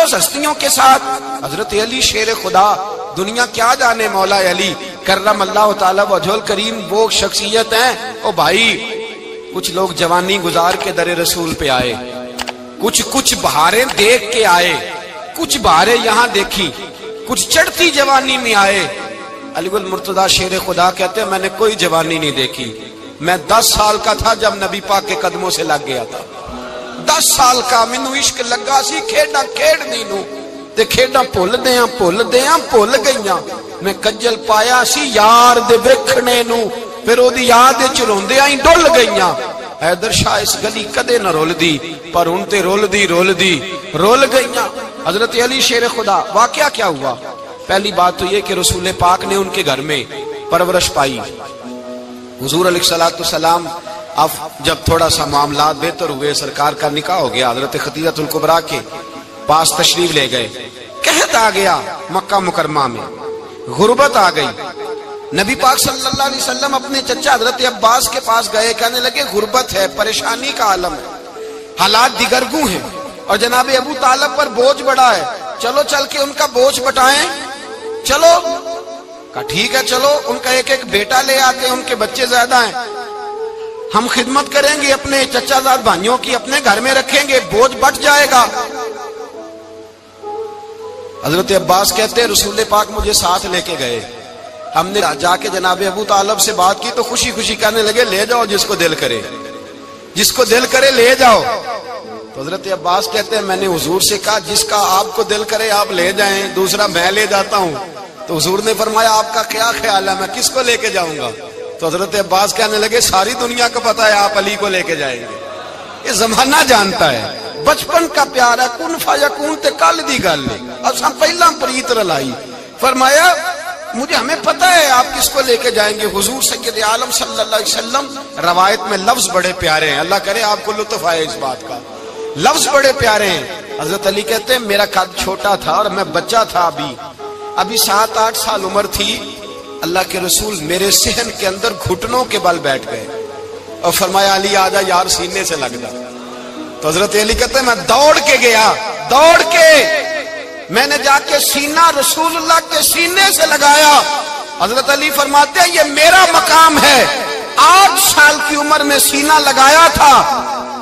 مقدس ہستیوں کے ساتھ حضرت علی شیر خدا، دنیا کیا جانے مولا علی کرم اللہ تعالی وجہ الکریم وہ شخصیت ہیں۔ او بھائی کچھ لوگ جوانی گزار کے در رسول پہ آئے، کچھ بہاریں دیکھ کے آئے، کچھ بہاریں یہاں دیکھی، کچھ چڑھتی جوانی میں آئے۔ علی المرتضیٰ شیر خدا کہتے ہیں میں نے کوئی جوانی نہیں دیکھی، میں 10 سال کا تھا جب نبی پاک کے قدموں سے لگ گیا تھا، 10 سال کا مینوں عشق لگا سی، کھیڈاں کھیڈنی نو تے کھیڈاں بھول بھول گئیاں، میں کجل پایا سی یار دے ویکھنے نو، پھر او دی یاد وچ روندیاں ہی ڈل گئیاں۔ حیدر شاہ اس گلی کدے نہ رول دی، پر ہن تے رول دی رول گئیاں۔ حضرت علی شیر خدا، واقعہ کیا ہوا؟ پہلی بات تو یہ کہ رسول پاک نے ان کے گھر میں پرورش پائی۔ حضور علیہ الصلوۃ والسلام اب جب تھوڑا سا معاملات بہتر ہوئے، سرکار کا نکاح ہو گیا، حضرت خدیجہ الکبریٰ کے پاس تشریف لے گئے، قحط آ گیا مکہ مکرمہ میں، غربت آ گئی۔ نبی پاک صلی اللہ علیہ وسلم اپنے چچا حضرت عباس کے پاس گئے، کہنے لگے غربت ہے، پریشانی کا عالم ہے، حالات دیگرگوں ہیں، اور جناب ابو طالب پر بوجھ بڑا ہے، چلو چل کے ان کا بوجھ بٹائیں۔ چلو کہا ٹھیک ہے، چلو ان کا ایک بیٹا لے آتے ہیں، ان کے بچے زیادہ ہیں، ہم خدمت کریں گے اپنے چچا زاد بھائیوں کی، اپنے گھر میں رکھیں گے، بوجھ بٹ جائے گا۔ حضرت عباس کہتے ہیں رسول پاک مجھے ساتھ لے کے گئے، ہم نے جا کے جناب ابو طالب سے بات کی تو خوشی خوشی کہنے لگے لے جاؤ جس کو دل کرے لے جاؤ۔ تو حضرت عباس کہتے ہیں میں نے حضور سے کہا جس کا آپ کو دل کرے آپ لے جائیں، دوسرا میں لے جاتا ہوں۔ تو حضور نے فرمایا آپ کا کیا خیال ہے، میں کس کو لے کے جاؤں گا؟ تو حضرت عباس کہنے لگے ساری دنیا کو پتا ہے آپ علی کو لے کے جائیں گے، یہ زمانہ جانتا ہے، بچپن کا پیار ہے، کن فیکون تے کل دی گل ہے، اساں پہلا پریت رلائی۔ فرمایا مجھے ہمیں پتہ ہے آپ کس کو لے کے جائیں گے، حضور سید عالم صلی اللہ علیہ وسلم۔ روایت میں لفظ بڑے پیارے ہیں، اللہ کرے آپ کو لطف آئے اس بات کا، لفظ بڑے پیارے ہیں۔ حضرت علی کہتے ہیں میرا قد چھوٹا تھا اور میں بچہ تھا، ابھی 7-8 سال عمر تھی، اللہ کے رسول میرے صحن کے اندر گھٹنوں کے بل بیٹھ گئے اور فرمایا علی آجا یار سینے سے لگ جا۔ تو حضرت علی کہتے ہیں میں دوڑ کے گیا، دوڑ کے میں نے جا کے سینہ رسول اللہ کے سینے سے لگایا۔ حضرت علی فرماتے ہیں یہ میرا مقام ہے، 8 سال کی عمر میں سینہ لگایا تھا،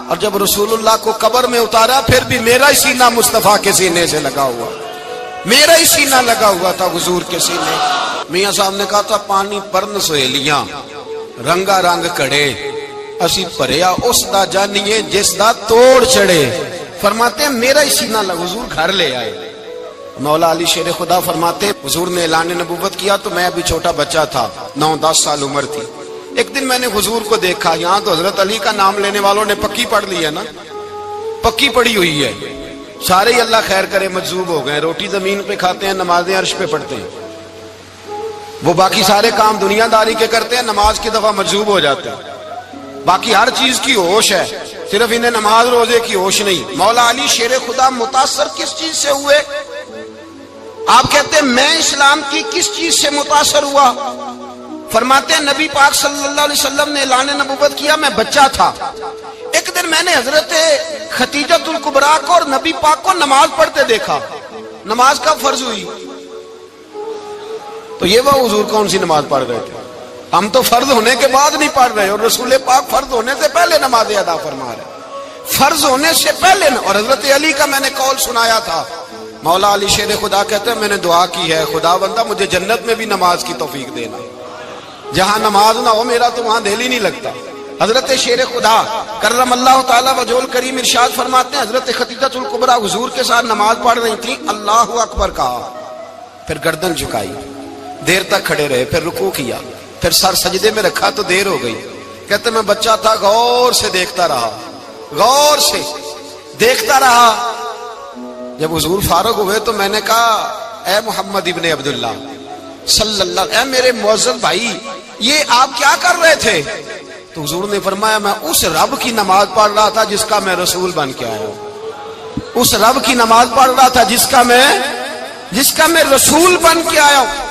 اور جب رسول اللہ کو قبر میں اتارا پھر بھی میرا ہی سینہ مصطفیٰ کے سینے سے لگا ہوا، میرا ہی سینہ لگا ہوا تھا حضور کے سینے۔ میاں صاحب نے کہا تھا پانی پرن سہیلیاں رنگا رنگ کڑے، اسی پریا اس دا جانیے جس دا توڑ چڑھے۔ فرماتے ہیں میرا ہی سینہ لگا، حضور گھر لے آئے۔ مولا علی شیر خدا فرماتے ہیں حضور نے اعلان نبوت کیا تو میں ابھی چھوٹا بچہ تھا، 9-10 سال عمر تھی۔ ایک دن میں نے حضور کو دیکھا، یہاں تو حضرت علی کا نام لینے والوں نے پکی پڑھ لی ہے نا، پکی پڑھی ہوئی ہے، سارے ہی اللہ خیر کرے مجذوب ہو گئے، روٹی زمین پہ کھاتے ہیں، نمازیں عرش پہ پڑھتے ہیں، وہ باقی سارے کام دنیا داری کے کرتے ہیں، نماز کی دفعہ مجذوب ہو جاتے ہیں، باقی ہر چیز کی ہوش ہے، صرف انہیں نماز روزے کی ہوش نہیں۔ مولا علی شیر خدا متاثر کس چیز سے ہوئے؟ آپ کہتے ہیں میں اسلام کی کس چیز سے متاثر ہوا؟ فرماتے ہیں نبی پاک صلی اللہ علیہ وسلم نے اعلان نبوت کیا، میں بچہ تھا، ایک دن میں نے حضرت خدیجہ الکبریٰ کو اور نبی پاک کو نماز پڑھتے دیکھا۔ نماز کب فرض ہوئی؟ تو یہ وہ حضور کون سی نماز پڑھ رہے تھے؟ ہم تو فرض ہونے کے بعد نہیں پڑھ رہے، اور رسول پاک فرض ہونے سے پہلے نماز ادا فرما رہے، فرض ہونے سے پہلے۔ اور حضرت علی کا میں نے قول سنایا تھا، مولا علی شیر خدا کہتے ہیں میں نے دعا کی ہے خدا بندہ مجھے جنت میں بھی نماز کی توفیق دینا، جہاں نماز نہ ہو میرا تو وہاں دل ہی نہیں لگتا۔ حضرت شیر خدا کرم اللہ تعالی وجہ الکریم ارشاد فرماتے ہیں حضرت خدیجہ الکبریٰ حضور کے ساتھ نماز پڑھ رہی تھی، اللہ اکبر کہا، پھر گردن جھکائی، دیر تک کھڑے رہے، پھر رکوع کیا، پھر سر سجدے میں رکھا تو دیر ہو گئی۔ کہتے میں بچہ تھا، غور سے دیکھتا رہا، غور سے دیکھتا رہا۔ جب حضور فارغ ہوئے تو میں نے کہا اے محمد ابن عبداللہ صلی اللہ، اے میرے معزز بھائی یہ آپ کیا کر رہے تھے؟ تو حضور نے فرمایا میں اس رب کی نماز پڑھ رہا تھا جس کا میں رسول بن کے آیا ہوں، اس رب کی نماز پڑھ رہا تھا جس کا میں رسول بن کے آیا ہوں۔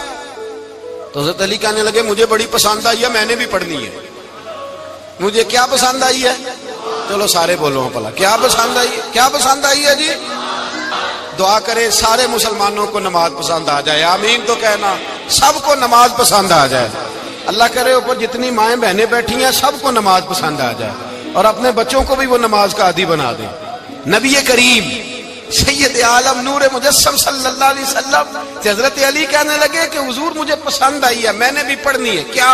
تو حضرت علی کہنے لگے مجھے بڑی پسند آئی ہے، میں نے بھی پڑھنی ہے۔ مجھے کیا پسند آئی ہے؟ چلو سارے بولو پلا، کیا پسند آئی ہے؟ کیا پسند آئی ہے جی؟ دعا کرے سارے مسلمانوں کو نماز پسند آ جائے، آمین تو کہنا، سب کو نماز پسند آ جائے۔ اللہ کرے اوپر جتنی مائیں بہنیں بیٹھی ہیں سب کو نماز پسند آ جائے، اور اپنے بچوں کو بھی وہ نماز کا عادی بنا دیں۔ نبی کریم سید عالم نور مجسم صلی اللہ علیہ وسلم سے حضرت علی کہنے لگے کہ حضور مجھے پسند آئی ہے، میں نے بھی پڑھنی ہے، کیا؟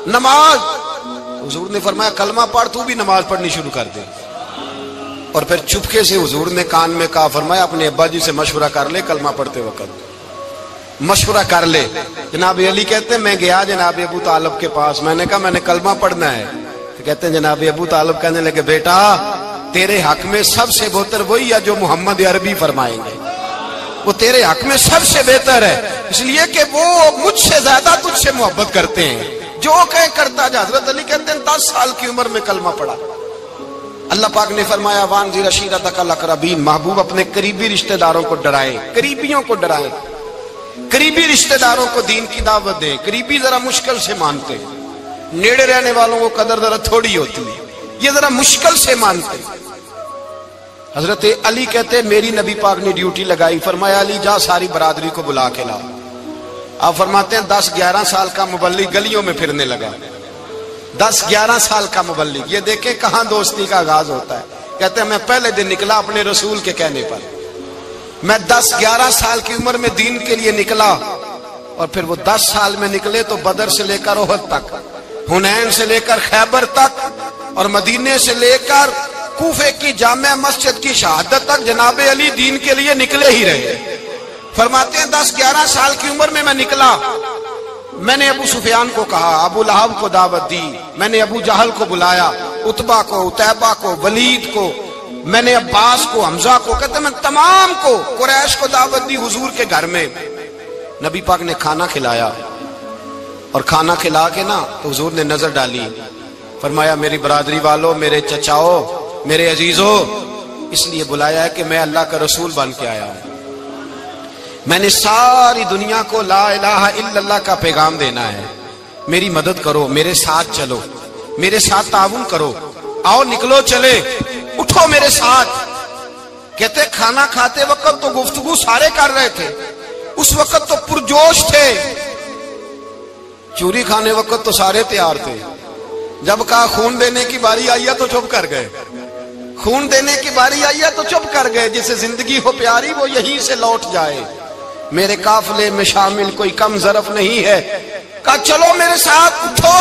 نماز۔ حضور نے فرمایا کلمہ پڑھ، تو بھی نماز پڑھنی شروع کر دے۔ اور پھر چپکے سے حضور نے کان میں کہا، فرمایا اپنے ابا جی سے مشورہ کر لے کلمہ پڑھتے وقت، مشورہ کر لے۔ جناب علی کہتے ہیں میں گیا جناب ابو طالب کے پاس، میں نے کہا میں نے کلمہ پڑھنا ہے، تو کہتے ہیں جناب ابو طالب کہنے لگے بیٹا تیرے حق میں سب سے بہتر وہی ہے جو محمد عربی فرمائیں گے، وہ تیرے حق میں سب سے بہتر ہے، اس لیے کہ وہ مجھ سے زیادہ تجھ سے محبت کرتے ہیں، جو کہے کرتا جا۔ حضرت علی کہتے ہیں 10 سال کی عمر میں کلمہ پڑھا۔ اللہ پاک نے فرمایا وانذر عشیرتک الاقربین، محبوب اپنے قریبی رشتہ داروں کو ڈرائیں، قریبیوں کو ڈرائیں، قریبی رشتہ داروں کو دین کی دعوت دیں۔ قریبی ذرا مشکل سے مانتے، نیڑے رہنے والوں کو قدر ذرا تھوڑی ہوتی ہے، یہ ذرا مشکل سے مانتے۔ حضرت علی کہتے میری نبی پاک نے ڈیوٹی لگائی، فرمایا علی جا ساری برادری کو بلا کے لا۔ آپ فرماتے ہیں 10-11 سال کا مبلغ گلیوں میں پھرنے لگا، 10-11 سال کا مبلغ، یہ دیکھیں کہاں دوستی کا آغاز ہوتا ہے۔ کہتے ہیں میں پہلے دن نکلا اپنے رسول کے کہنے پر، میں 10-11 سال کی عمر میں دین کے لیے نکلا، اور پھر وہ 10 سال میں نکلے تو بدر سے لے کر احد تک، حنین سے لے کر خیبر تک، اور مدینے سے لے کر کوفے کی جامع مسجد کی شہادت تک جناب علی دین کے لیے نکلے ہی رہے۔ فرماتے ہیں 10-11 سال کی عمر میں نکلا، میں نے ابو سفیان کو کہا، ابو لہب کو دعوت دی، میں نے ابو جہل کو بلایا، عتبہ کو، عتیبہ کو، ولید کو، میں نے عباس کو، حمزہ کو، کہتے میں تمام کو، قریش کو دعوت دی حضور کے گھر میں۔ نبی پاک نے کھانا کھلایا، اور کھانا کھلا کے نا تو حضور نے نظر ڈالی، فرمایا میری برادری والوں، میرے چچاؤ، میرے عزیزوں، اس لیے بلایا ہے کہ میں اللہ کا رسول بن کے آیا ہوں، میں نے ساری دنیا کو لا الہ الا اللہ کا پیغام دینا ہے، میری مدد کرو، میرے ساتھ چلو، میرے ساتھ تعاون کرو، آؤ نکلو چلے، اٹھو میرے ساتھ۔ کہتے کھانا کھاتے وقت تو گفتگو سارے کر رہے تھے، اس وقت تو پرجوش تھے، چوری کھانے وقت تو سارے تیار تھے، جب کہا خون دینے کی باری آئی ہے تو چپ کر گئے، خون دینے کی باری آئی ہے تو چپ کر گئے، جسے زندگی ہو پیاری وہ یہیں سے لوٹ جائے، میرے قافلے میں شامل کوئی کم ظرف نہیں ہے، کہا چلو میرے ساتھ اٹھو۔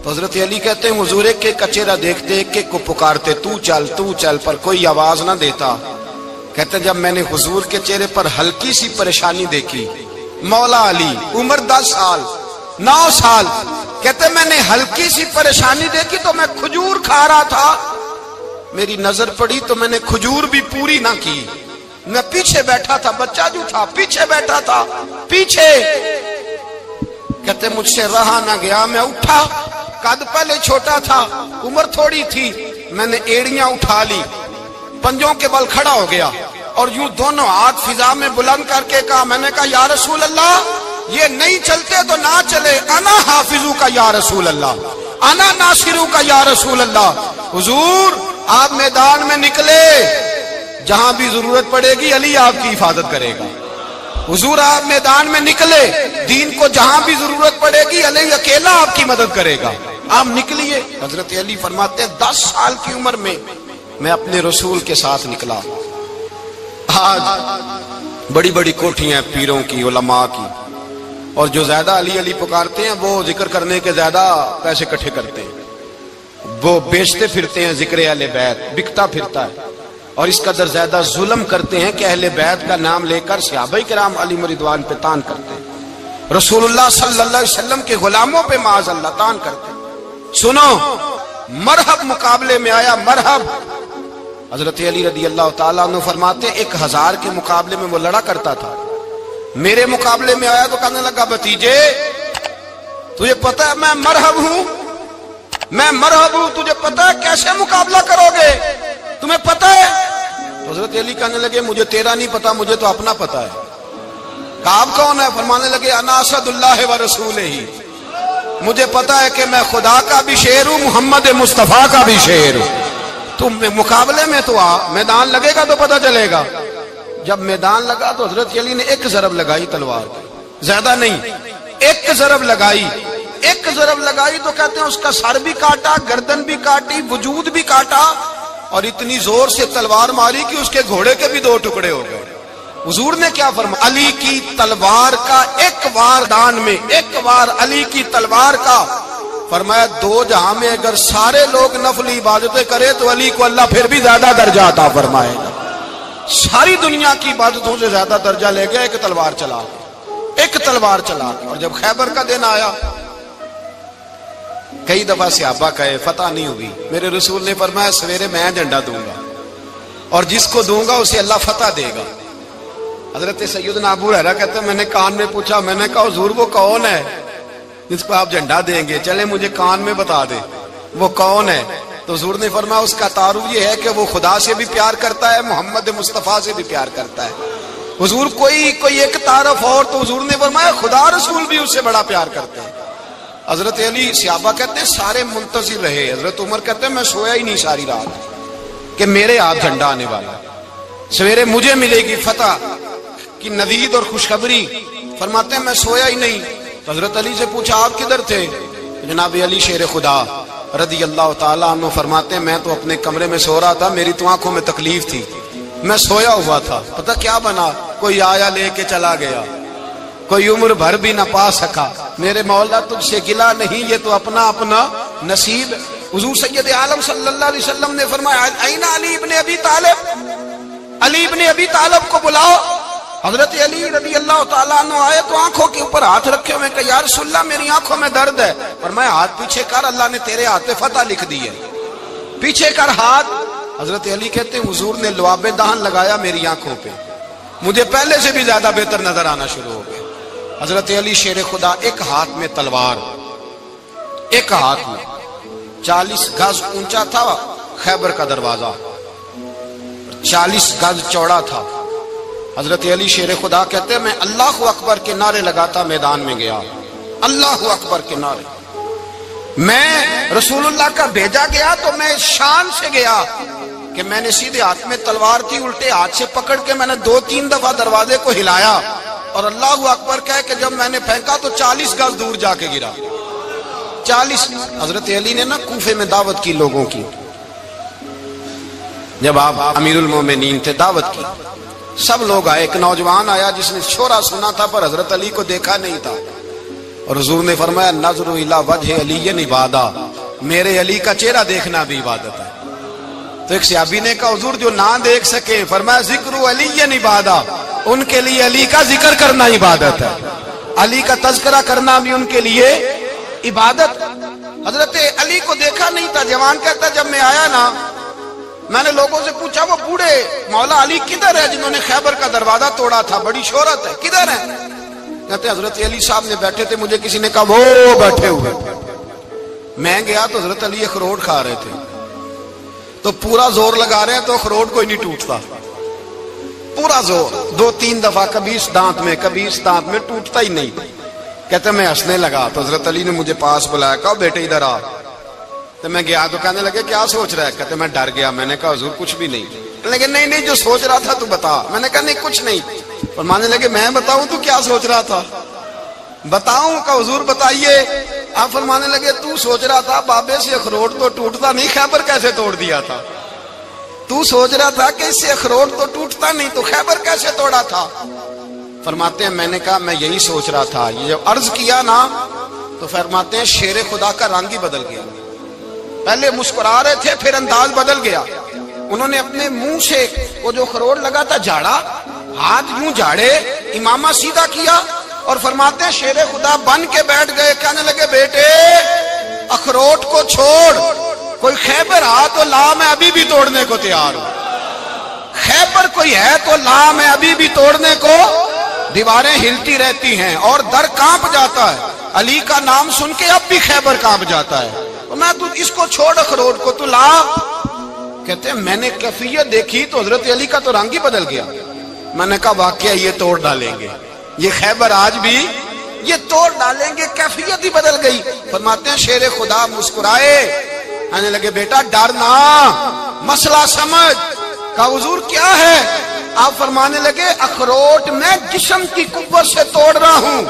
تو حضرت علی کہتے ہیں حضور ایک ایک کا چہرہ دیکھتے، ایک ایک کو پکارتے، تو چل، پر کوئی آواز نہ دیتا۔ کہتے جب میں نے حضور کے چہرے پر ہلکی سی پریشانی دیکھی، مولا علی عمر 10 سال 9 سال، کہتے میں نے ہلکی سی پریشانی دیکھی تو میں کھجور کھا رہا تھا، میری نظر پڑی تو میں نے کھجور بھی پوری نہ کی، میں پیچھے بیٹھا تھا، بچہ جو تھا پیچھے بیٹھا تھا، پیچھے۔ کہتے مجھ سے رہا نہ گیا، میں اٹھا، قد پہلے چھوٹا تھا، عمر تھوڑی تھی، میں نے ایڑیاں اٹھا لی، پنجوں کے بل کھڑا ہو گیا، اور یوں دونوں ہاتھ فضا میں بلند کر کے کہا، میں نے کہا یا رسول اللہ یہ نہیں چلتے تو نہ چلے، انا حافظو کا یا رسول اللہ، انا ناصرو کا یا رسول اللہ۔ حضور آپ میدان میں نکلے، جہاں بھی ضرورت پڑے گی علی آپ کی حفاظت کرے گا۔ حضور آپ میدان میں نکلے، دین کو جہاں بھی ضرورت پڑے گی علی اکیلا آپ کی مدد کرے گا، آپ نکلیے۔ حضرت علی فرماتے ہیں 10 سال کی عمر میں میں اپنے رسول کے ساتھ نکلا۔ آج بڑی بڑی کوٹھیاں پیروں کی، علماء کی، اور جو زیادہ علی علی پکارتے ہیں وہ ذکر کرنے کے زیادہ پیسے اکٹھے کرتے ہیں، وہ بیچتے پھرتے ہیں، ذکر اہل بیت بکتا پھرتا ہے، اور اس قدر زیادہ ظلم کرتے ہیں کہ اہل بیت کا نام لے کر صحابہ کرام علی رضوان پہ تان کرتے ہیں، رسول اللہ صلی اللہ علیہ وسلم کے غلاموں پہ معاذ اللہ تان کرتے ہیں۔ سنو، مرحب مقابلے میں آیا، مرحب۔ حضرت علی رضی اللہ تعالیٰ عنہ فرماتے 1000 کے مقابلے میں وہ لڑا کرتا تھا، میرے مقابلے میں آیا تو کہنے لگا بھتیجے تجھے پتہ ہے میں مرحب ہوں، میں مرحب ہوں، تجھے پتہ ہے کیسے مقابلہ کرو گے، تمہیں پتہ ہے؟ تو حضرت علی کہنے لگے مجھے تیرا نہیں پتا، مجھے تو اپنا پتہ ہے۔ کہا آپ کون ہے؟ فرمانے لگے انا اسد اللہ و رسولہ، مجھے پتا ہے کہ میں خدا کا بھی شیر ہوں، محمد مصطفیٰ کا بھی شیر ہوں۔ تم مقابلے میں تو آ، میدان لگے گا تو پتہ چلے گا۔ جب میدان لگا تو حضرت علی نے ایک ضرب لگائی تلوار کی، زیادہ نہیں، ایک ضرب لگائی۔ ایک ضرب لگائی تو کہتے ہیں اس کا سر بھی کاٹا، گردن بھی کاٹی، وجود بھی کاٹا، اور اتنی زور سے تلوار ماری کہ اس کے گھوڑے کے بھی 2 ٹکڑے ہو گئے۔ حضور نے کیا فرمایا؟ علی کی تلوار کا ایک وار دان میں، ایک وار علی کی تلوار کا، فرمایا 2 جہاں میں اگر سارے لوگ نفلی عبادتیں کرے تو علی کو اللہ پھر بھی زیادہ درجہ عطا فرمائے گا۔ ساری دنیا کی عبادتوں سے زیادہ درجہ لے گیا ایک تلوار چلا کے، ایک تلوار چلا کے۔ اور جب خیبر کا دن آیا، کئی دفعہ صحابہ کہے فتح نہیں ہوئی، میرے رسول نے فرمایا سویرے میں جھنڈا دوں گا اور جس کو دوں گا اسے اللہ فتح دے گا۔ حضرت سیدنا ابو ہریرہ کہتے ہیں میں نے کان میں پوچھا، میں نے کہا حضور وہ کون ہے جس کو آپ جھنڈا دیں گے؟ چلے مجھے کان میں بتا دے وہ کون ہے۔ تو حضور نے فرمایا اس کا تعارف یہ ہے کہ وہ خدا سے بھی پیار کرتا ہے، محمد مصطفیٰ سے بھی پیار کرتا ہے۔ حضور کوئی ایک تعارف اور، تو حضور نے فرمایا خدا رسول بھی اس سے بڑا پیار کرتے ہیں۔ حضرت علی، صحابہ کہتے ہیں سارے منتظر رہے۔ حضرت عمر کہتے ہیں میں سویا ہی نہیں ساری رات کہ میرے ہاتھ جھنڈا آنے والا، سویرے مجھے ملے گی فتح کی نوید اور خوشخبری۔ فرماتے ہیں میں سویا ہی نہیں۔ تو حضرت علی سے پوچھا آپ کدھر تھے؟ جناب علی شیر خدا رضی اللہ تعالیٰ عنہ فرماتے ہیں میں تو اپنے کمرے میں سو رہا تھا، میری تو آنکھوں میں تکلیف تھی، میں سویا ہوا تھا، پتہ کیا بنا، کوئی آیا لے کے چلا گیا، کوئی عمر بھر بھی نہ پا سکا۔ میرے مولا تجھ سے گلا نہیں، یہ تو اپنا اپنا نصیب۔ حضور سید عالم صلی اللہ علیہ وسلم نے فرمایا این علی ابن ابی طالب، علی ابن ابی طالب کو بلاؤ۔ حضرت علی رضی اللہ تعالیٰ عنہ آئے تو آنکھوں کے اوپر ہاتھ رکھے ہوئے کہ یا رسول اللہ میری آنکھوں میں درد ہے۔ فرمایا ہاتھ پیچھے کر، اللہ نے تیرے ہاتھ پہ فتح لکھ دی ہے، پیچھے کر ہاتھ۔ حضرت علی کہتے ہیں حضور نے لعاب دہن لگایا میری آنکھوں پہ، مجھے پہلے سے بھی زیادہ بہتر نظر آنا شروع ہو گیا۔ حضرت علی شیر خدا ایک ہاتھ میں تلوار، ایک ہاتھ میں 40 گز اونچا تھا خیبر کا دروازہ، 40 گز چوڑا تھا۔ حضرت علی شیر خدا کہتے ہیں میں اللہ اکبر کے نعرے لگاتا میدان میں گیا، اللہ اکبر کے نعرے۔ میں رسول اللہ کا بھیجا گیا تو میں شان سے گیا کہ میں نے سیدھے ہاتھ میں تلوار تھی، الٹے ہاتھ سے پکڑ کے میں نے 2-3 دفعہ دروازے کو ہلایا اور اللہ اکبر کہہ کہ جب میں نے پھینکا تو 40 گز دور جا کے گرا، 40۔ حضرت علی نے نا کوفے میں دعوت کی لوگوں کی، جب آپ امیر المومنین تھے دعوت کی، سب لوگ آئے۔ ایک نوجوان آیا جس نے شورا سنا تھا پر حضرت علی کو دیکھا نہیں تھا، اور حضور نے فرمایا نظر الی وجہ علی عبادہ، میرے علی کا چہرہ دیکھنا بھی عبادت ہے۔ تو ایک صحابی نے کہا حضور جو نہ دیکھ سکے، فرمایا ذکر علی عبادہ، ان کے لیے علی کا ذکر کرنا عبادت ہے، علی کا تذکرہ کرنا بھی ان کے لیے عبادت۔ حضرت علی کو دیکھا نہیں تھا۔ جوان کہتا جب میں آیا نا میں نے لوگوں سے پوچھا وہ بوڑھے مولا علی کدھر ہے جنہوں نے خیبر کا دروازہ توڑا تھا، بڑی شہرت ہے، کدھر ہے؟ کہتے حضرت علی صاحب نے بیٹھے تھے، مجھے کسی نے کہا وہ بیٹھے ہوئے۔ میں گیا تو حضرت علی اخروٹ کھا رہے تھے، تو پورا زور لگا رہے ہیں تو اخروٹ کوئی نہیں ٹوٹتا، پورا زور 2-3 دفعہ، کبھی اس دانت میں کبھی اس دانت میں، ٹوٹتا ہی نہیں۔ کہتے میں ہنسنے لگا تو حضرت علی نے مجھے پاس بلایا، کہا بیٹے ادھر آ۔ تو میں گیا تو کہنے لگے کیا سوچ رہا ہے؟ کہتے میں ڈر گیا۔ میں نے کہا حضور کچھ بھی نہیں۔ لیکن نہیں جو سوچ رہا تھا تو بتا۔ میں نے کہا نہیں کچھ نہیں۔ فرمانے لگے میں بتاؤں تو کیا سوچ رہا تھا؟ بتاؤں؟ کہ حضور بتائیے۔ آپ فرمانے لگے تو سوچ رہا تھا بابے سے اخروٹ تو ٹوٹتا نہیں، خیبر کیسے توڑ دیا تھا؟ تو سوچ رہا تھا کہ اس سے اخروٹ تو ٹوٹتا نہیں تو خیبر کیسے توڑا تھا؟ فرماتے ہیں میں نے کہا میں یہی سوچ رہا تھا۔ یہ جب عرض کیا نا تو فرماتے ہیں شیر خدا کا رنگ ہی بدل گیا، پہلے مسکرا رہے تھے پھر انداز بدل گیا۔ انہوں نے اپنے منہ سے وہ جو خروٹ لگا تھا جھاڑا، ہاتھ یوں جھاڑے، امامہ سیدھا کیا اور فرماتے ہیں شیر خدا بن کے بیٹھ گئے۔ کہنے لگے بیٹے اخروٹ کو چھوڑ، کوئی خیبر آ تو لا، میں ابھی بھی توڑنے کو تیار ہوں۔ خیبر کوئی ہے تو لا، میں ابھی بھی توڑنے کو۔ دیواریں ہلتی رہتی ہیں اور در کانپ جاتا ہے، علی کا نام سن کے اب بھی خیبر کانپ جاتا ہے۔ میں تو اس کو چھوڑ اخروٹ کو تو لا۔ کہتے ہیں میں نے کیفیت دیکھی تو حضرت علی کا تو رنگ ہی بدل گیا۔ میں نے کہا واقعہ یہ توڑ ڈالیں گے، یہ خیبر آج بھی یہ توڑ ڈالیں گے، کیفیت ہی بدل گئی۔ فرماتے ہیں شیر خدا مسکرائے، کہنے لگے بیٹا ڈر نہ، مسئلہ سمجھ۔ کہا حضور کیا ہے؟ آپ فرمانے لگے اخروٹ میں جسم کی قوت سے توڑ رہا ہوں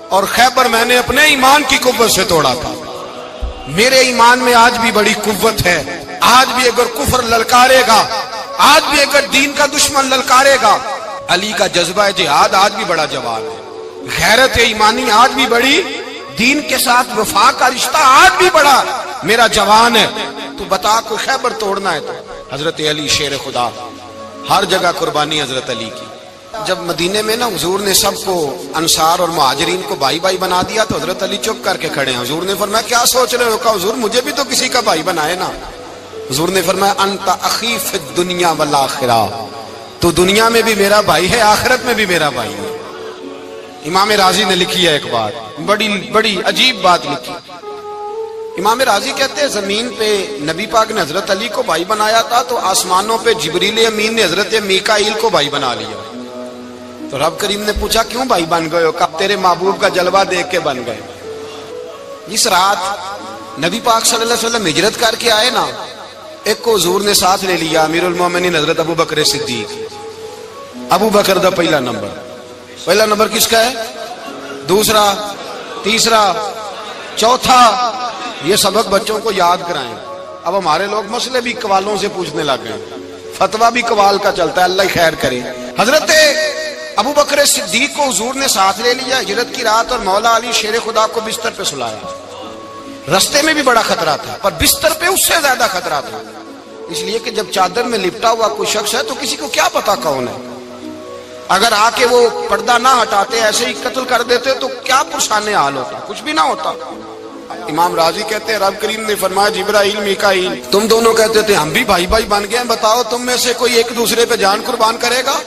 اور خیبر میں نے اپنے ایمان کی قوت سے توڑا تھا۔ میرے ایمان میں آج بھی بڑی قوت ہے، آج بھی اگر کفر للکارے گا، آج بھی اگر دین کا دشمن للکارے گا، علی کا جذبہ جہاد آج بھی بڑا جوان ہے، غیرت ایمانی آج بھی بڑی، دین کے ساتھ وفا کا رشتہ آج بھی بڑا میرا جوان ہے۔ تو بتا کوئی خیبر توڑنا ہے تو حضرت علی شیر خدا، ہر جگہ قربانی حضرت علی کی۔ جب مدینے میں نا حضور نے سب کو انصار اور مہاجرین کو بھائی بھائی بنا دیا تو حضرت علی چپ کر کے کھڑے ہیں۔ حضور نے فرمایا کیا سوچ رہے ہو؟ کہا حضور مجھے بھی تو کسی کا بھائی بنائے نا۔ حضور نے فرمایا انت اخی فی الدنیا والآخرہ، تو دنیا میں بھی میرا بھائی ہے، آخرت میں بھی میرا بھائی ہے۔ امام راضی نے لکھی ہے ایک بات، بڑی عجیب بات لکھی۔ امام راضی کہتے ہیں زمین پہ نبی پاک نے حضرت علی کو بھائی بنایا تھا تو آسمانوں پہ جبریل امین نے حضرت میکائیل کو بھائی بنا لیا۔ تو رب کریم نے پوچھا کیوں بھائی بن گئے ہو؟ کہا تیرے محبوب کا جلوہ دیکھ کے بن گئے۔ جس رات نبی پاک صلی اللہ علیہ وسلم ہجرت کر کے آئے نا، ایک کو حضور نے ساتھ لے لیا، امیر المومنین حضرت ابو بکر صدیق۔ ابو بکر دا پہلا نمبر کس کا ہے؟ دوسرا، تیسرا، چوتھا۔ یہ سبق بچوں کو یاد کرائیں۔ اب ہمارے لوگ مسئلے بھی قوالوں سے پوچھنے لگ گئے، فتویٰ بھی قوال کا چلتا ہے، اللہ خیر کرے۔ حضرت ابو بکر صدیق کو حضور نے ساتھ لے لیا ہجرت کی رات، اور مولا علی شیر خدا کو بستر پہ سلایا۔ رستے میں بھی بڑا خطرہ تھا پر بستر پہ اس سے زیادہ خطرہ تھا، اس لیے کہ جب چادر میں لپٹا ہوا کوئی شخص ہے تو کسی کو کیا پتا کون ہے، اگر آ کے وہ پردہ نہ ہٹاتے ایسے ہی قتل کر دیتے تو کیا پرسان حال ہوتا، کچھ بھی نہ ہوتا۔ امام راضی کہتے ہیں رب کریم نے فرمایا جبرائیل میکائیل تم دونوں کہتے تھے ہم بھی بھائی بھائی بن گئے ہیں، بتاؤ تم میں سے کوئی ایک دوسرے پہ جان قربان کرے گا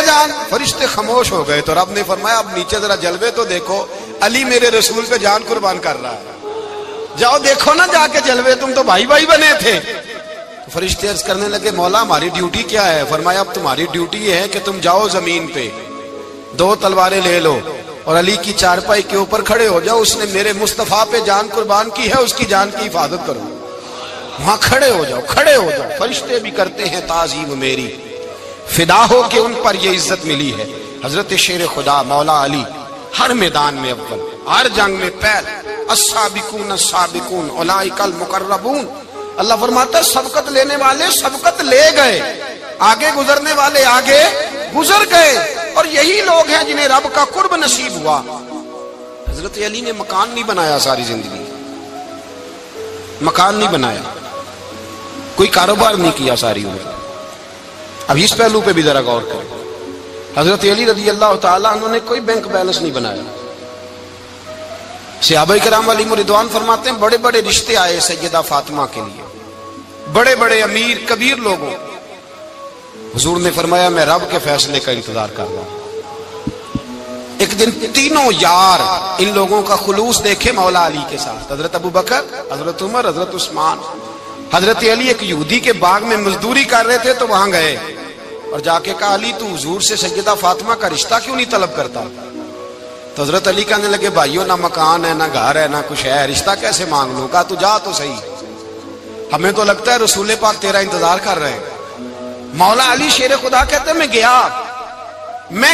جان؟ فرشتے خاموش ہو گئے تو رب نے فرمایا اب نیچے ذرا جلوے تو دیکھو، علی میرے رسول پہ جان قربان کر رہا ہے، جاؤ دیکھو نا جا کے جلوے، تم تو بھائی بھائی بنے تھے۔ فرشتے عرض کرنے لگے مولا ہماری ڈیوٹی کیا ہے؟ فرمایا اب تمہاری ڈیوٹی یہ ہے کہ تم جاؤ زمین پہ، 2 تلواریں لے لو اور علی کی چارپائی کے اوپر کھڑے ہو جاؤ، اس نے میرے مصطفیٰ پہ جان قربان کی ہے، اس کی جان کی حفاظت کرو۔ وہاں کھڑے ہو جاؤ۔ فرشتے بھی کرتے ہیں تعظیم میری، فدا ہو کہ ان پر یہ عزت ملی ہے۔ حضرت شیر خدا مولا علی ہر میدان میں اول، ہر جنگ میں پہل، السابقون السابقون اولئک المقربون۔ اللہ فرماتا ہے سبقت لینے والے سبقت لے گئے، آگے گزرنے والے آگے گزر گئے، اور یہی لوگ ہیں جنہیں رب کا قرب نصیب ہوا۔ حضرت علی نے مکان نہیں بنایا، ساری زندگی مکان نہیں بنایا، کوئی کاروبار نہیں کیا ساری عمر۔ اب اس پہلو پہ بھی ذرا غور کریں، حضرت علی رضی اللہ تعالیٰ انہوں نے کوئی بینک بیلنس نہیں بنایا۔ صحابہ کرام علیہم رضوان فرماتے ہیں بڑے بڑے رشتے آئے سیدہ فاطمہ کے لیے، بڑے بڑے امیر کبیر لوگوں، حضور نے فرمایا میں رب کے فیصلے کا انتظار کر رہا ہوں۔ ایک دن تینوں یار ان لوگوں کا خلوص دیکھے مولا علی کے ساتھ، حضرت ابو بکر، حضرت عمر، حضرت عثمان۔ حضرت علی ایک یہودی کے باغ میں مزدوری کر رہے تھے تو وہاں گئے اور جا کے کہا علی تو حضور سے سیدہ فاطمہ کا رشتہ کیوں نہیں طلب کرتا؟ تو حضرت علی کہنے لگے بھائیو نہ مکان ہے، نہ گھر ہے، نہ کچھ ہے، رشتہ کیسے مانگ لوں؟ کہا تو جا تو صحیح، ہمیں تو لگتا ہے رسول پاک تیرا انتظار کر رہے ہیں۔ مولا علی شیر خدا کہتے ہیں میں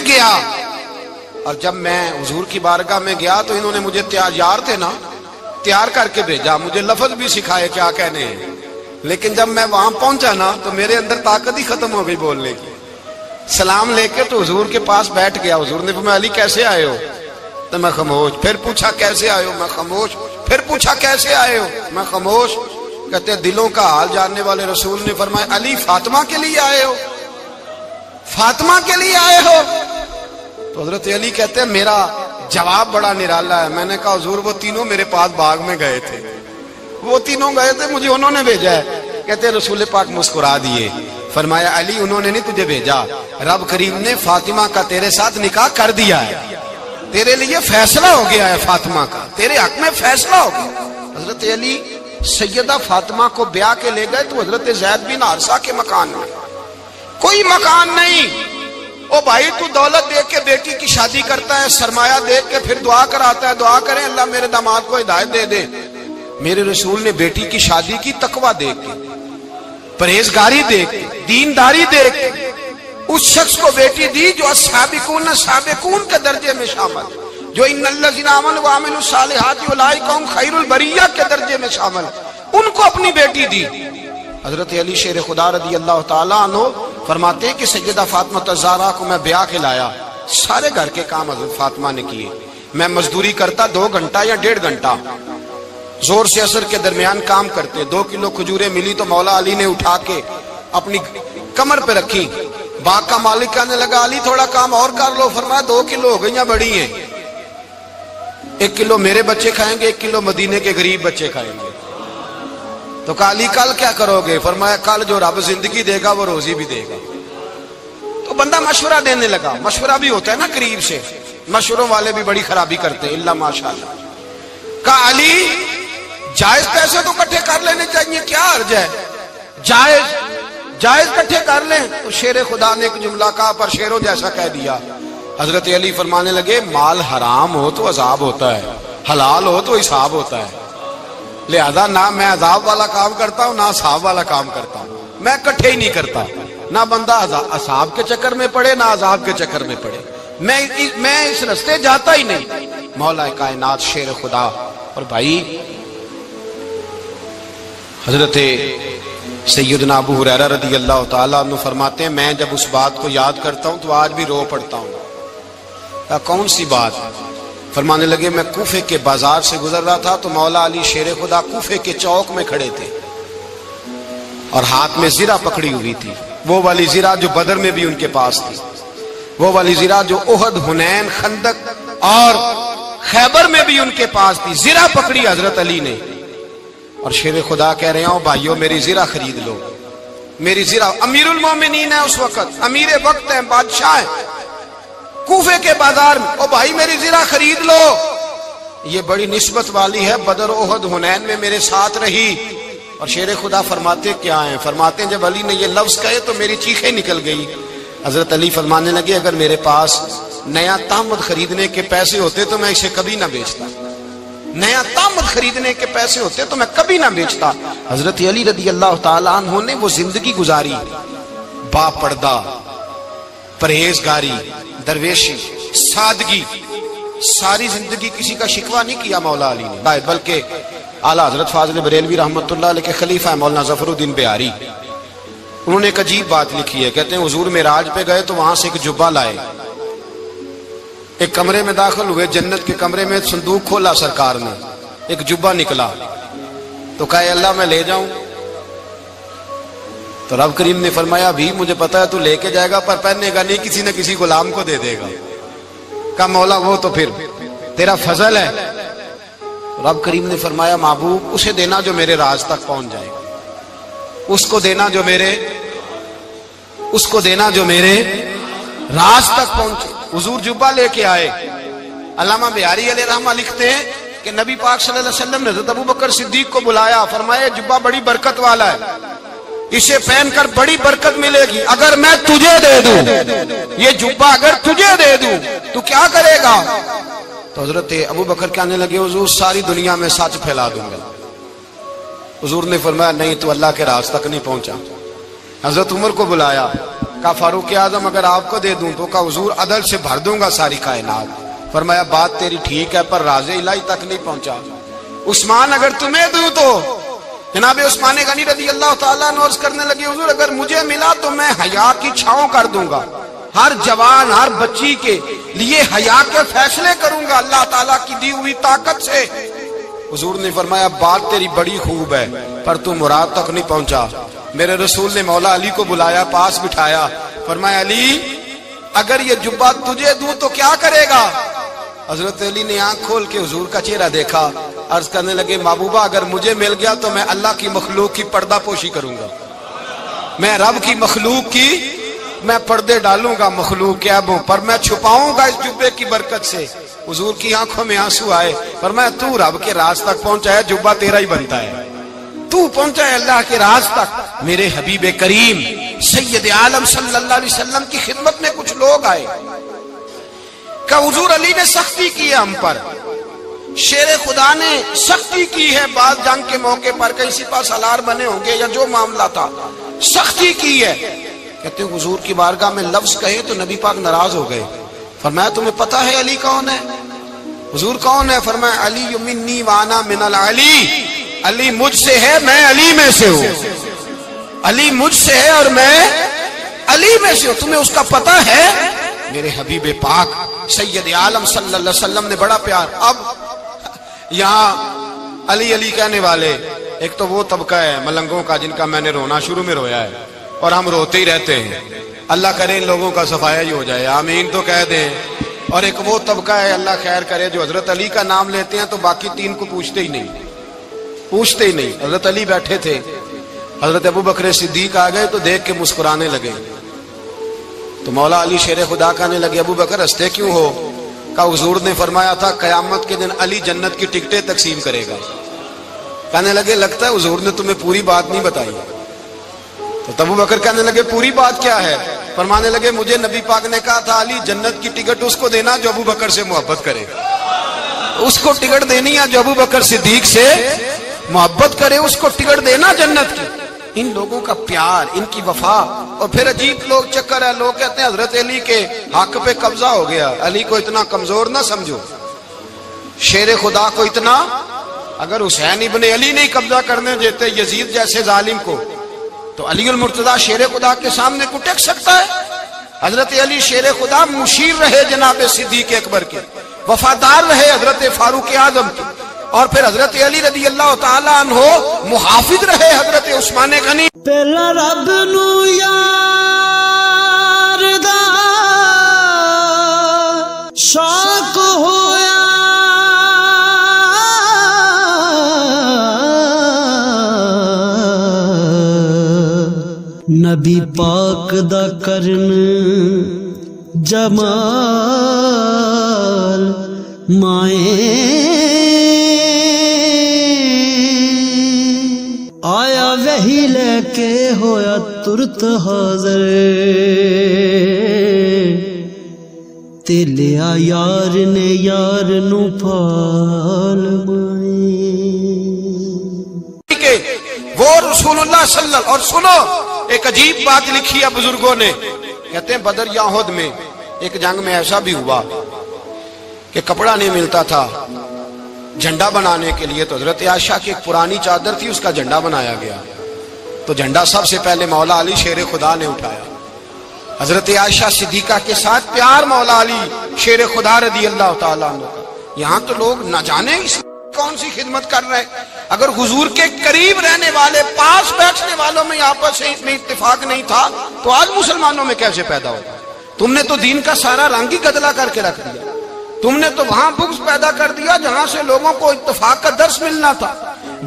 گیا اور جب میں حضور کی بارگاہ میں گیا تو انہوں نے مجھے یار تھے نا تیار کر کے بھیجا، مجھے لفظ بھی سکھائے کیا کہنے ہیں، لیکن جب میں وہاں پہنچا نا تو میرے اندر طاقت ہی ختم ہو گئی بولنے کی۔ سلام لے کے تو حضور کے پاس بیٹھ گیا، حضور نے فرمایا علی کیسے آئے ہو؟ تو میں خاموش، پھر پوچھا کیسے آئے ہو؟ میں خاموش، پھر پوچھا کیسے آئے ہو؟ میں خاموش۔ کہتے ہیں دلوں کا حال جاننے والے رسول نے فرمایا علی فاطمہ کے لیے آئے ہو؟ فاطمہ کے لیے آئے ہو؟ تو حضرت علی کہتے ہیں میرا جواب بڑا نرالا ہے۔ میں نے کہا حضور وہ تینوں میرے پاس باغ میں گئے تھے، وہ تینوں گئے تھے، مجھے انہوں نے بھیجا ہے۔ کہتے ہیں رسول پاک مسکرا دیے، فرمایا علی انہوں نے نہیں تجھے بھیجا، رب کریم نے فاطمہ کا تیرے ساتھ نکاح کر دیا ہے، تیرے لیے فیصلہ ہو گیا ہے، فاطمہ کا تیرے حق میں فیصلہ ہو گیا۔ حضرت علی سیدہ فاطمہ کو بیاہ کے لے گئے تو حضرت زید بن حارثہ کے مکان میں، کوئی مکان نہیں۔ او بھائی تو دولت دیکھ کے بیٹی کی شادی کرتا ہے، سرمایہ دیکھ کے پھر دعا کراتا ہے، دعا کریں اللہ میرے داماد کو ہدایت دے دے۔ میرے رسول نے بیٹی کی شادی کی تقویٰ دیکھ کے، پرہیزگاری دیکھ کے، دینداری دیکھ کے اس شخص کو بیٹی دی جو السابقون سابقون کے درجے میں شامل، جو ان الذین آمنوا وعملوا الصالحات اولئک هم خیر البریہ کے درجے میں شامل، ان کو اپنی بیٹی دی۔ حضرت علی شیر خدا رضی اللہ تعالیٰ عنہ فرماتے ہیں کہ سیدہ فاطمہ الزہرا کو میں بیاہ کے لایا، سارے گھر کے کام حضرت فاطمہ نے کیے، میں مزدوری کرتا 2 گھنٹہ یا 1.5 گھنٹہ، زور سے عصر کے درمیان کام کرتے، 2 کلو کھجوریں ملی تو مولا علی نے اٹھا کے اپنی کمر پہ رکھی، باغ کا مالک کہنے لگا علی تھوڑا کام اور کر لو، فرمایا 2 کلو ہو گئیں بڑی ہیں، 1 کلو میرے بچے کھائیں گے، 1 کلو مدینے کے غریب بچے کھائیں گے۔ تو کہا علی کل کیا کرو گے؟ فرمایا کل جو رب زندگی دے گا وہ روزی بھی دے گا۔ تو بندہ مشورہ دینے لگا، مشورہ بھی ہوتا ہے نا قریب سے، مشوروں والے بھی بڑی خرابی کرتے ہیں اللہ ماشاءاللہ۔ کہا علی جائز پیسے تو کٹھے کر لینے چاہیے، کیا عرض ہے، جائز کٹھے کر لیں۔ تو شیر خدا نے ایک جملہ کہا پر شیروں جیسا کہہ دیا۔ حضرت علی فرمانے لگے مال حرام ہو تو عذاب ہوتا ہے، حلال ہو تو حساب ہوتا ہے، لہذا نہ میں عذاب والا کام کرتا ہوں نہ حساب والا کام کرتا ہوں، میں کٹھے ہی نہیں کرتا، نہ بندہ عذاب کے چکر میں پڑے نہ عذاب کے چکر میں پڑے، میں اس رستے جاتا ہی نہیں۔ مولا کائنات شیر خدا اور بھائی حضرت سیدنا ابو ہریرہ رضی اللہ تعالیٰ عنہ فرماتے ہیں میں جب اس بات کو یاد کرتا ہوں تو آج بھی رو پڑتا ہوں۔ کون سی بات؟ فرمانے لگے میں کوفے کے بازار سے گزر رہا تھا تو مولا علی شیر خدا کوفے کے چوک میں کھڑے تھے اور ہاتھ میں زرہ پکڑی ہوئی تھی، وہ والی زرہ جو بدر میں بھی ان کے پاس تھی، وہ والی زرہ جو احد، حنین، خندق اور خیبر میں بھی ان کے پاس تھی، زرہ پکڑی حضرت علی نے اور شیر خدا کہہ رہے ہوں بھائیو میری زرہ خرید لو، میری زرہ، امیر المومنین ہے اس وقت، امیر وقت ہے، بادشاہ ہے کوفے کے بازار میں، او بھائی میری زرہ خرید لو، یہ بڑی نسبت والی ہے، بدر، احد، حنین میں میرے ساتھ رہی۔ اور شیر خدا فرماتے کیا ہیں؟ فرماتے ہیں جب علی نے یہ لفظ کہے تو میری چیخیں نکل گئی۔ حضرت علی فرمانے لگے اگر میرے پاس نیا تامد خریدنے کے پیسے ہوتے تو میں اسے کبھی نہ بیچتا، نیا تامد خریدنے کے پیسے ہوتے تو میں کبھی نہ بیچتا۔ حضرت علی رضی اللہ تعالیٰ عنہ نے وہ زندگی گزاری، با پردہ، پرہیزگاری، درویشی، سادگی، ساری زندگی کسی کا شکوہ نہیں کیا مولا علی نے، بلکہ اعلیٰ حضرت فاضل بریلوی رحمت اللہ علیہ کے خلیفہ مولانا ظفر الدین بہاری، انہوں نے ایک عجیب بات لکھی ہے، کہتے ہیں حضور معراج پہ گئے تو وہاں سے ایک جبہ لائے، ایک کمرے میں داخل ہوئے، جنت کے کمرے میں صندوق کھولا سرکار نے، ایک جبہ نکلا تو کہا اللہ میں لے جاؤں؟ تو رب کریم نے فرمایا بھی مجھے پتا ہے تو لے کے جائے گا پر پہننے گا نہیں، کسی نہ کسی غلام کو دے دے گا۔ کہا مولا وہ تو پھر تیرا فضل ہے۔ رب کریم نے فرمایا محبوب اسے دینا جو میرے راز تک پہنچ جائے گا، اس کو دینا جو میرے راز تک پہنچے۔ حضور جبہ لے کے آئے، علامہ بہاری علیہ رحمہ لکھتے ہیں کہ نبی پاک صلی اللہ علیہ وسلم نے حضرت ابوبکر صدیق کو بلایا، فرمایا جبہ بڑی برکت والا ہے، اسے پہن کر بڑی برکت ملے گی، اگر میں تجھے دے دوں یہ جبہ، اگر تجھے دے دوں تو کیا کرے گا؟ تو حضرت ابوبکر کہنے لگے حضور ساری دنیا میں سچ پھیلا دوں گا۔ حضور نے فرمایا نہیں تو اللہ کے راز تک نہیں پہنچا۔ حضرت عمر کو بلایا، کہا فاروق اعظم اگر آپ کو دے دوں تو کہا حضور عدل سے بھر دوں گا ساری کائنات۔ فرمایا بات تیری ٹھیک ہے پر راز الہی تک نہیں پہنچا۔ عثمان اگر تمہیں دوں تو جناب عثمان غنی رضی اللہ تعالیٰ عنہ عرض کرنے لگے حضور اگر مجھے ملا تو میں حیا کی چھاؤں کر دوں گا، ہر جوان ہر بچی کے لیے حیا کے فیصلے کروں گا اللہ تعالیٰ کی دی ہوئی طاقت سے۔ حضور نے فرمایا بات تیری بڑی خوب ہے پر تو مراد تک نہیں پہنچا۔ میرے رسول نے مولا علی کو بلایا، پاس بٹھایا، فرمایا علی اگر یہ جبہ تجھے دوں تو کیا کرے گا؟ حضرت علی نے آنکھ کھول کے حضور کا چہرہ دیکھا، عرض کرنے لگے محبوبہ اگر مجھے مل گیا تو میں اللہ کی مخلوق کی پردہ پوشی کروں گا، میں رب کی مخلوق کی میں پردے ڈالوں گا مخلوق کے عیبوں پر، میں چھپاؤں گا اس جبے کی برکت سے۔ حضور کی آنکھوں میں آنسو آئے، فرمایا تو رب کے راز تک پہنچا ہے، جبہ تیرا ہی بنتا ہے، تو پہنچا ہے اللہ کے راز تک۔ میرے حبیب کریم سید عالم صلی اللہ علیہ وسلم کی خدمت میں کچھ لوگ آئے کہ حضور علی نے سختی کی ہے ہم پر، شیر خدا نے سختی کی ہے، بعض جنگ کے موقع پر کئی سپہ سالار بنے ہوں گے یا جو معاملہ تھا، سختی کی ہے. کہتے ہیں حضور کی بارگاہ میں لفظ کہے تو نبی پاک ناراض ہو گئے. فرمایا تمہیں پتہ ہے علی کون ہے؟ حضور کون ہے؟ فرمایا علی منی وانا من العلی، علی مجھ سے ہے، میں علی میں سے ہوں. علی مجھ سے ہے اور میں علی میں سے ہوں. تمہیں اس کا پتہ ہے؟ میرے حبیب پاک سید عالم صلی اللہ علیہ وسلم نے بڑا پیار. اب یہاں علی علی کہنے والے ایک تو وہ طبقہ ہے ملنگوں کا جن کا میں نے رونا شروع میں رویا ہے اور ہم روتے ہی رہتے ہیں. اللہ کرے ان لوگوں کا صفایا ہی ہو جائے، آمین تو کہہ دیں. اور ایک وہ طبقہ ہے اللہ خیر کرے جو حضرت علی کا نام لیتے ہیں تو باقی تین کو پوچھتے ہی نہیں. حضرت علی بیٹھے تھے، حضرت ابو بکر صدیق آ گئے تو دیکھ کے مسکرانے لگے. تو مولا علی شیر خدا کہنے لگے ابو بکر ہنستے کیوں ہو؟ کہا حضور نے فرمایا تھا قیامت کے دن علی جنت کی ٹکٹیں تقسیم کرے گا. کہنے لگے لگتا ہے حضور نے تمہیں پوری بات نہیں بتائی. تو ابو بکر کہنے لگے پوری بات کیا ہے؟ فرمانے لگے مجھے نبی پاک نے کہا تھا علی جنت کی ٹکٹ اس کو دینا جو ابو بکر سے محبت کرے. اس کو ٹکٹ دینی ہے جو ابو بکر صدیق سے محبت کرے، اس کو ٹکٹ دینا جنت کی. ان لوگوں کا پیار، ان کی وفا. اور پھر عجیب لوگ چکر ہے، لوگ کہتے ہیں حضرت علی کے حق پہ قبضہ ہو گیا. علی کو اتنا کمزور نہ سمجھو، شیر خدا کو اتنا. اگر حسین ابن علی نہیں قبضہ کرنے دیتے یزید جیسے ظالم کو تو علی المرتضیٰ شیر خدا کے سامنے کو ٹک سکتا ہے؟ حضرت علی شیر خدا مشیر رہے جناب صدیق اکبر کے، وفادار رہے حضرت فاروق اعظم کے، اور پھر حضرت علی رضی اللہ تعالیٰ عنہ محافظ رہے حضرت عثمان غنی. پہلا رب نو یار دا شوق ہویا، نبی پاک دا کرن جمال مائیں آیا وہی لے کے ہویا ترت حاضر، تے لیا یار نے یار نو پھال مائیں. وہ رسول اللہ صلی اللہ. اور سنو ایک عجیب بات لکھی ہے بزرگوں نے، کہتے ہیں بدر یا احد میں ایک جنگ میں ایسا بھی ہوا کہ کپڑا نہیں ملتا تھا جھنڈا بنانے کے لیے. تو حضرت عائشہ کی ایک پرانی چادر تھی، اس کا جھنڈا بنایا گیا. تو جھنڈا سب سے پہلے مولا علی شیر خدا نے اٹھایا. حضرت عائشہ صدیقہ کے ساتھ پیار مولا علی شیر خدا رضی اللہ تعالیٰ عنہ کا. یہاں تو لوگ نہ جانے اس کون سی خدمت کر رہے ہیں. اگر حضور کے قریب رہنے والے پاس بیٹھنے والوں میں آپس میں اتفاق نہیں تھا تو آج مسلمانوں میں کیسے پیدا ہوگا؟ تم نے تو دین کا سارا رنگ ہی گدلا کر کے رکھ دیا. تم نے تو وہاں بغض پیدا کر دیا جہاں سے لوگوں کو اتفاق کا درس ملنا تھا،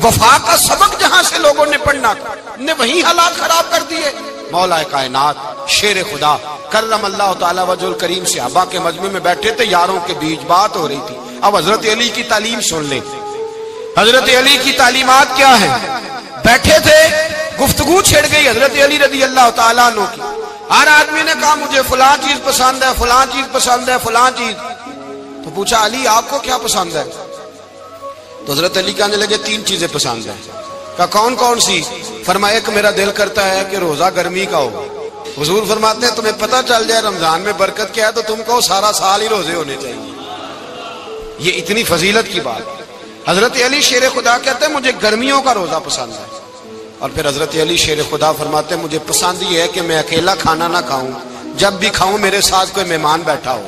وفا کا سبق جہاں سے لوگوں نے پڑھنا تھا، نے وہی حالات خراب کر دیے. مولا کائنات شیر خدا کرم اللہ تعالیٰ وجہ الکریم صحابہ کے مجمع میں بیٹھے تھے، یاروں کے بیچ بات ہو رہی تھی. اب حضرت علی کی تعلیم سن لیں. حضرت علی کی تعلیمات کیا ہے؟ بیٹھے تھے، گفتگو چھڑ گئی حضرت علی رضی اللہ تعالیٰ عنہ کی. ہر آدمی نے کہا مجھے فلاں چیز پسند ہے، فلاں چیز پسند ہے، فلاں چیز. تو پوچھا علی آپ کو کیا پسند ہے؟ تو حضرت علی کہنے لگے 3 چیزیں پسند ہیں. کہا کون کون سی؟ فرمایا ایک میرا دل کرتا ہے کہ روزہ گرمی کا ہو. حضور فرماتے ہیں تمہیں پتہ چل جائے رمضان میں برکت کیا ہے تو تم کو سارا سال ہی روزے ہونے چاہیے. یہ اتنی فضیلت کی بات. حضرت علی شیر خدا کہتے ہیں مجھے گرمیوں کا روزہ پسند ہے. اور پھر حضرت علی شیر خدا فرماتے ہیں مجھے پسند یہ ہے کہ میں اکیلا کھانا نہ کھاؤں، جب بھی کھاؤں میرے ساتھ کوئی مہمان بیٹھا ہو.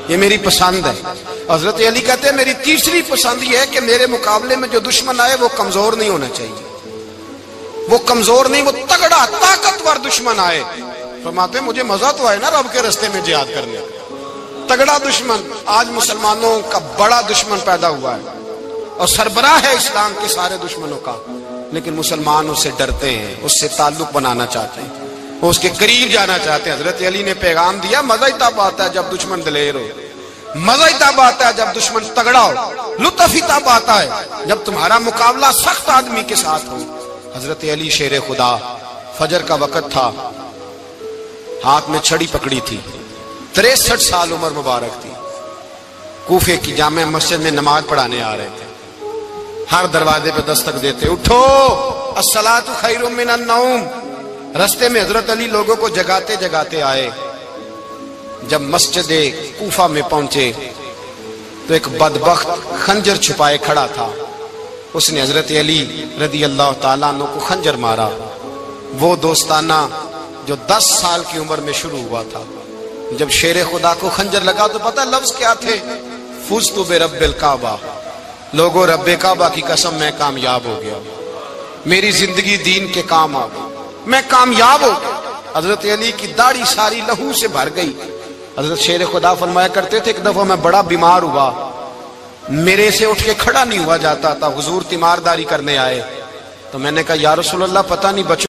یہ میری پسند ہے. حضرت علی کہتے ہیں میری تیسری پسند یہ ہے کہ میرے مقابلے میں جو دشمن آئے وہ کمزور نہیں ہونا چاہیے. وہ کمزور نہیں، وہ تگڑا طاقتور دشمن آئے. فرماتے ہیں مجھے مزہ تو آئے نا رب کے رستے میں جہاد کرنے. تگڑا دشمن. آج مسلمانوں کا بڑا دشمن پیدا ہوا ہے اور سربراہ ہے اسلام کے سارے دشمنوں کا، لیکن مسلمان اس سے ڈرتے ہیں، اس سے تعلق بنانا چاہتے ہیں، وہ اس کے قریب جانا چاہتے ہیں. حضرت علی نے پیغام دیا مزہ ہی تب آتا ہے جب دشمن دلیر ہو، مزہ ہی تب آتا ہے جب دشمن تگڑا ہو، لطف ہی تب آتا ہے جب تمہارا مقابلہ سخت آدمی کے ساتھ ہو. حضرت علی شیر خدا فجر کا وقت تھا، ہاتھ میں چھڑی پکڑی تھی، 63 سال عمر مبارک تھی. کوفے کی جامع مسجد میں نماز پڑھانے آ رہے تھے. ہر دروازے پہ دستک دیتے اٹھو الصلاۃ خیر من النوم. رستے میں حضرت علی لوگوں کو جگاتے جگاتے آئے. جب مسجد کوفہ میں پہنچے تو ایک بدبخت خنجر چھپائے کھڑا تھا. اس نے حضرت علی رضی اللہ تعالیٰ عنہ کو خنجر مارا. وہ دوستانہ جو 10 سال کی عمر میں شروع ہوا تھا. جب شیر خدا کو خنجر لگا تو پتہ لفظ کیا تھے؟ فزت برب الکعبہ. لوگوں رب کعبہ کی قسم میں کامیاب ہو گیا, میری زندگی دین کے کام آ گئی, میں کامیاب ہو گیا. حضرت علی کی داڑھی ساری لہو سے بھر گئی. حضرت شیر خدا فرمایا کرتے تھے ایک دفعہ میں بڑا بیمار ہوا, میرے سے اٹھ کے کھڑا نہیں ہوا جاتا تھا. حضور تیمارداری کرنے آئے تو میں نے کہا یا رسول اللہ پتہ نہیں بچوں